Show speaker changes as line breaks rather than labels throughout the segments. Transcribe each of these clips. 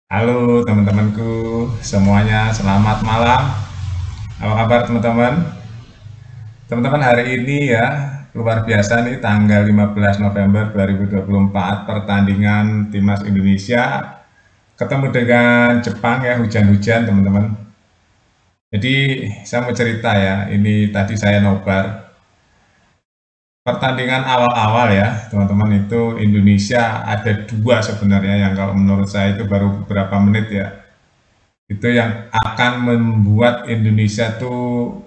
Halo teman-temanku semuanya, selamat malam. Apa kabar teman-teman? Teman-teman hari ini ya, luar biasa nih tanggal 15 November 2024 pertandingan Timnas Indonesia ketemu dengan Jepang ya, hujan-hujan teman-teman. Jadi saya mau cerita ya, ini tadi saya nobar pertandingan awal-awal ya teman-teman, itu Indonesia ada dua sebenarnya yang kalau menurut saya itu baru beberapa menit ya, itu yang akan membuat Indonesia tuh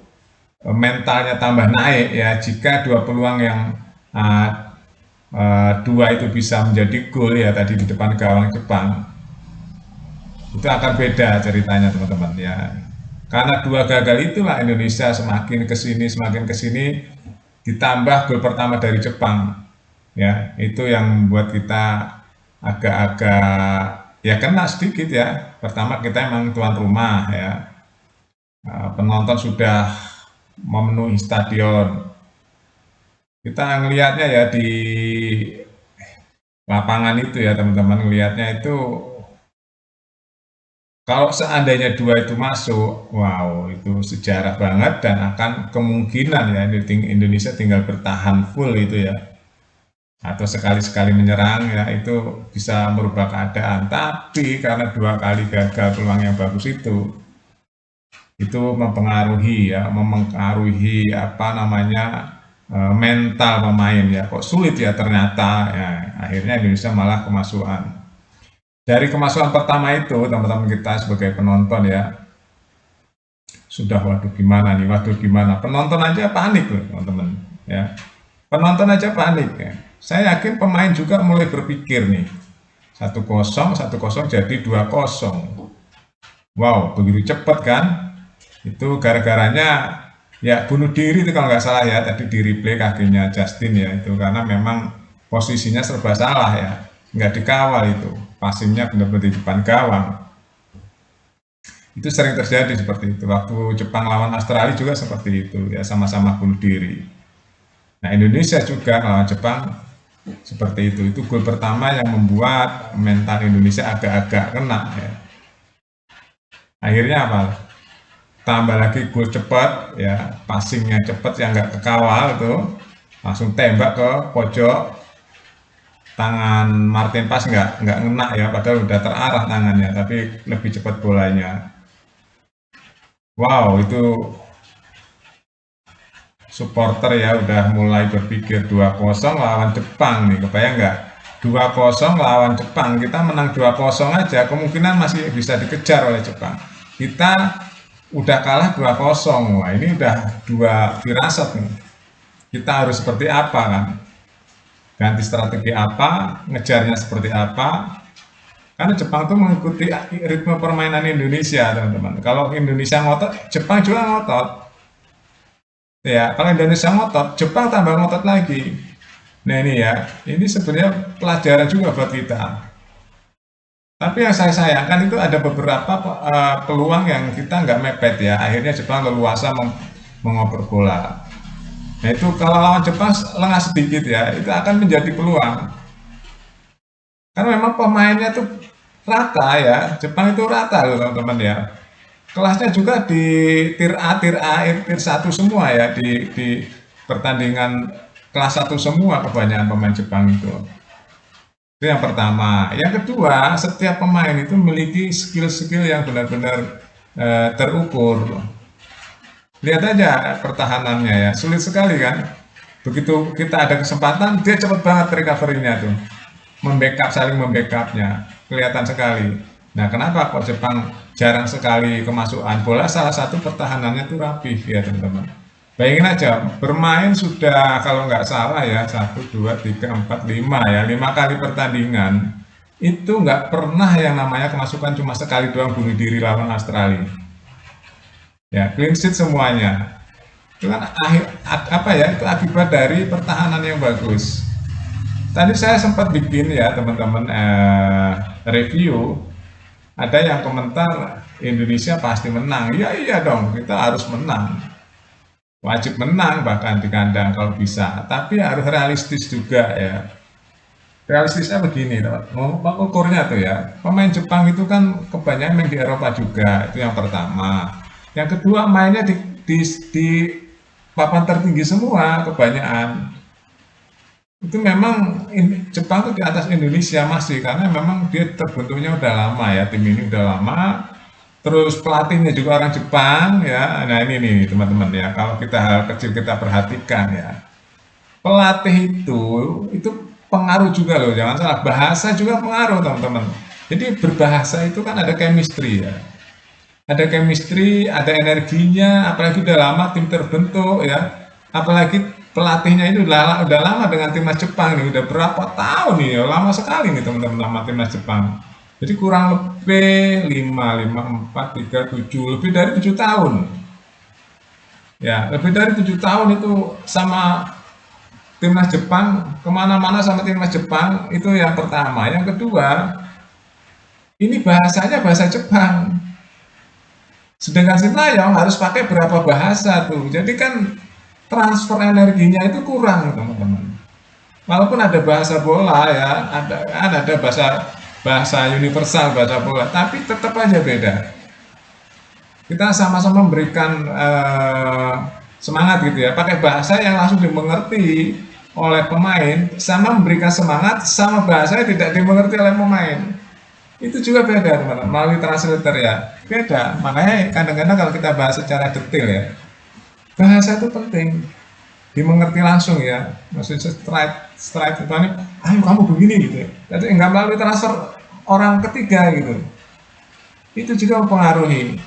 mentalnya tambah naik ya, jika dua peluang yang uh, dua itu bisa menjadi gol ya tadi di depan gawang Jepang, itu akan beda ceritanya teman-teman ya, karena dua gagal itulah Indonesia semakin kesini ditambah gol pertama dari Jepang ya, itu yang membuat kita agak-agak ya kena sedikit ya. Pertama kita emang tuan rumah ya. Penonton sudah memenuhi stadion. Kita ngelihatnya ya di lapangan itu ya teman-teman, ngelihatnya itu kalau seandainya dua itu masuk, wow itu sejarah banget dan akan kemungkinan ya Indonesia tinggal bertahan full itu ya, atau sekali-sekali menyerang ya, itu bisa merubah keadaan. Tapi karena dua kali gagal peluang yang bagus itu mempengaruhi apa namanya, mental pemain ya, kok sulit ya ternyata ya, akhirnya Indonesia malah kemasukan. Dari kemasukan pertama itu teman-teman kita sebagai penonton ya, sudah waduh gimana, penonton aja panik loh teman-teman ya, penonton aja panik ya. Saya yakin pemain juga mulai berpikir nih, 1-0 jadi 2-0. Wow, begitu cepat kan? Itu gara-garanya ya bunuh diri itu kalau nggak salah ya, tadi di replay kakinya Justin ya, itu karena memang posisinya serba salah ya, nggak dikawal, itu passingnya benar-benar di depan gawang. Itu sering terjadi seperti itu, waktu Jepang lawan Australia juga seperti itu ya, sama-sama bunuh diri. Nah Indonesia juga lawan Jepang seperti itu gol pertama yang membuat mental Indonesia agak-agak kena ya. Akhirnya apa, tambah lagi gol cepat ya, passingnya cepat yang nggak kekawal tuh, langsung tembak ke pojok, tangan Martin Pas nggak ngena ya, padahal udah terarah tangannya tapi lebih cepat bolanya. Wow itu supporter ya udah mulai berpikir 2-0 lawan Jepang nih, kebayang nggak, 2-0 lawan Jepang, kita menang 2-0 aja kemungkinan masih bisa dikejar oleh Jepang, kita udah kalah 2-0. Wah ini udah dua firasat nih, kita harus seperti apa kan, ganti strategi apa, ngejarnya seperti apa, karena Jepang tuh mengikuti ritme permainan Indonesia teman-teman. Kalau Indonesia ngotot, Jepang juga ngotot ya, kalau Indonesia ngotot, Jepang tambah ngotot lagi. Nah ini ya, ini sebenarnya pelajaran juga buat kita. Tapi yang saya sayangkan itu ada beberapa peluang yang kita nggak mepet ya. Akhirnya Jepang leluasa mengoper bola. Nah itu kalau lawan Jepang lengah sedikit ya, itu akan menjadi peluang. Karena memang pemainnya tuh rata ya. Jepang itu rata loh teman-teman ya. Kelasnya juga di tier A, tier 1 semua ya, di pertandingan kelas satu semua kebanyakan pemain Jepang itu. Itu yang pertama. Yang kedua, setiap pemain itu memiliki skill-skill yang benar-benar terukur. Lihat aja pertahanannya ya, sulit sekali kan. Begitu kita ada kesempatan, dia cepat banget recovery-nya tuh. Saling membackup-nya. Kelihatan sekali. Nah, kenapa kok Jepang jarang sekali kemasukan bola? Salah satu pertahanannya tuh rapih ya teman-teman. Bayangin aja, bermain sudah kalau nggak salah ya, 1, 2, 3, 4, 5 ya, 5 kali pertandingan. Itu nggak pernah yang namanya kemasukan cuma sekali doang bunuh diri lawan Australia. Ya, clean sheet semuanya. Itu kan apa ya, itu akibat dari pertahanan yang bagus. Tadi saya sempat bikin ya teman-teman review, ada yang komentar Indonesia pasti menang. Ya iya dong, kita harus menang. Wajib menang bahkan di kandang kalau bisa. Tapi harus realistis juga ya. realistisnya begini, mengukurnya tuh ya, pemain Jepang itu kan kebanyakan main di Eropa juga, itu yang pertama. Yang kedua mainnya di papan tertinggi semua kebanyakan. Itu memang Jepang tuh di atas Indonesia masih, karena memang dia terbentuknya udah lama ya, tim ini udah lama. Terus pelatihnya juga orang Jepang ya. Nah ini nih teman-teman ya, kalau kita hal kecil kita perhatikan ya, pelatih itu pengaruh juga loh, jangan salah, bahasa juga pengaruh teman-teman. Jadi berbahasa itu kan ada chemistry ya, ada chemistry, ada energinya, apalagi udah lama tim terbentuk ya, apalagi pelatihnya itu udah lama dengan timnas Jepang nih, udah berapa tahun nih ya, lama sekali nih teman-teman sama timnas Jepang. Jadi kurang lebih 4, 3, 7, lebih dari 7 tahun. Ya, lebih dari 7 tahun itu sama timnas Jepang, kemana-mana sama timnas Jepang, itu yang pertama. Yang kedua, ini bahasanya bahasa Jepang. Sedangkan Sintayong harus pakai berapa bahasa tuh. Jadi kan transfer energinya itu kurang, teman-teman. Walaupun ada bahasa bola ya, ada bahasa universal bahasa bola, tapi tetap aja beda. Kita sama-sama memberikan semangat gitu ya, pakai bahasa yang langsung dimengerti oleh pemain, sama memberikan semangat sama bahasa yang tidak dimengerti oleh pemain. Itu juga beda teman-teman, melalui translator ya, beda. Makanya kadang-kadang kalau kita bahas secara detail ya, bahasa itu penting, dimengerti langsung ya, maksudnya straight itu nih, ayo kamu begini gitu ya. Jadi enggak melalui transfer orang ketiga gitu, itu juga mempengaruhi.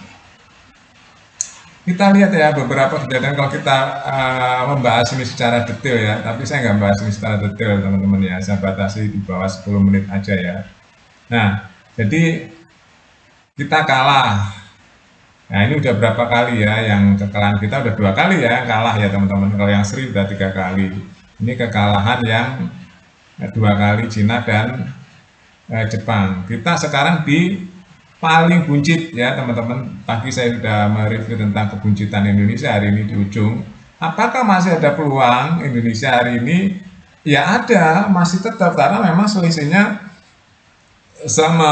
Kita lihat ya beberapa kejadian, kalau kita membahas ini secara detail ya, tapi saya nggak bahas ini secara detail teman-teman ya, saya batasi di bawah 10 menit aja ya. Nah, jadi kita kalah. Nah ini udah berapa kali ya, yang kekalahan kita udah 2 kali ya kalah ya teman-teman. Kalau yang Sri udah 3 kali. Ini kekalahan yang 2 kali Cina dan Jepang. Kita sekarang di paling buncit ya teman-teman. Pagi saya sudah mereview tentang kebuncitan Indonesia hari ini di ujung. Apakah masih ada peluang Indonesia hari ini? Ya ada, masih tetap, karena memang selisihnya sama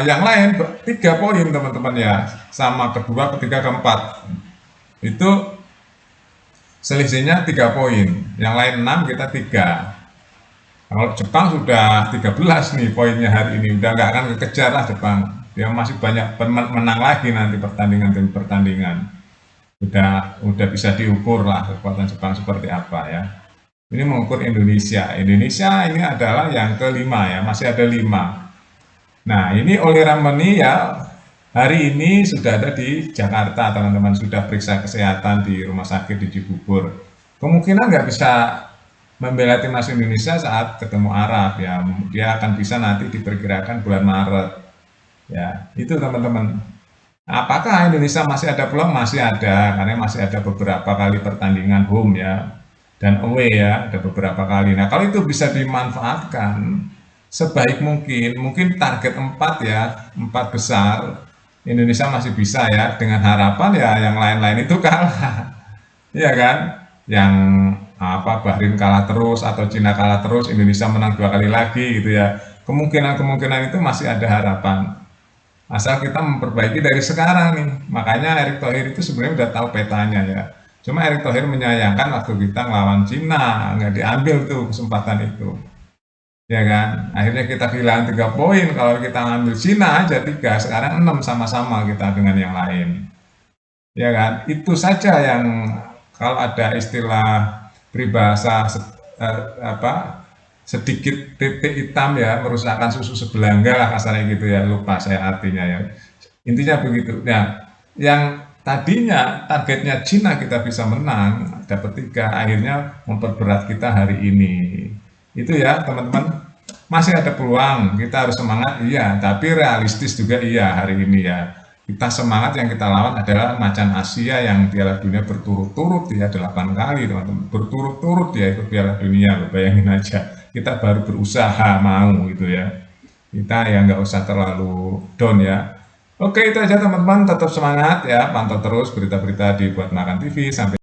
yang lain 3 poin teman-teman ya, sama kedua, ketiga, keempat itu selisihnya 3 poin, yang lain 6, kita 3. Kalau Jepang sudah 13 nih poinnya hari ini, udah nggak akan kekejar lah Jepang, dia masih banyak menang lagi nanti pertandingan demi pertandingan, udah bisa diukur lah kekuatan Jepang seperti apa ya. Ini mengukur Indonesia ini adalah yang kelima ya, masih ada 5. Nah, ini Oli Ramani ya, hari ini sudah ada di Jakarta, teman-teman, sudah periksa kesehatan di rumah sakit di Cibubur. Kemungkinan nggak bisa membela timnas Indonesia saat ketemu Arab ya, dia akan bisa nanti diperkirakan bulan Maret. Ya, itu teman-teman. Apakah Indonesia masih ada peluang? Masih ada, karena masih ada beberapa kali pertandingan home ya, dan away ya, ada beberapa kali. Nah, kalau itu bisa dimanfaatkan sebaik mungkin target 4 ya, 4 besar, Indonesia masih bisa ya, dengan harapan ya yang lain-lain itu kalah, iya kan? Yang Bahrain kalah terus atau Cina kalah terus, Indonesia menang 2 kali lagi gitu ya. Kemungkinan itu masih ada harapan. Asal kita memperbaiki dari sekarang nih. Makanya Erick Thohir itu sebenarnya udah tahu petanya ya. Cuma Erick Thohir menyayangkan waktu kita ngelawan Cina, nggak diambil tuh kesempatan itu. Ya kan, akhirnya kita kehilangan 3 poin. Kalau kita ngambil Cina aja 3, sekarang 6 sama-sama kita dengan yang lain, ya kan. Itu saja yang, kalau ada istilah peribahasa sedikit titik hitam ya, merusakkan susu sebelangga lah kasarnya gitu ya, lupa saya artinya ya, intinya begitu. Nah, yang tadinya targetnya Cina kita bisa menang dapat 3, akhirnya memperberat kita hari ini. Itu ya teman-teman, masih ada peluang, kita harus semangat iya, tapi realistis juga iya hari ini ya. Kita semangat, yang kita lawan adalah macan Asia yang Piala Dunia berturut-turut ya, 8 kali teman-teman, berturut-turut ya ikut Piala Dunia, bayangin aja. Kita baru berusaha mau gitu ya. Kita ya nggak usah terlalu down ya. Oke, itu aja teman-teman, tetap semangat ya, pantau terus berita-berita di Buat Makan TV. Sampai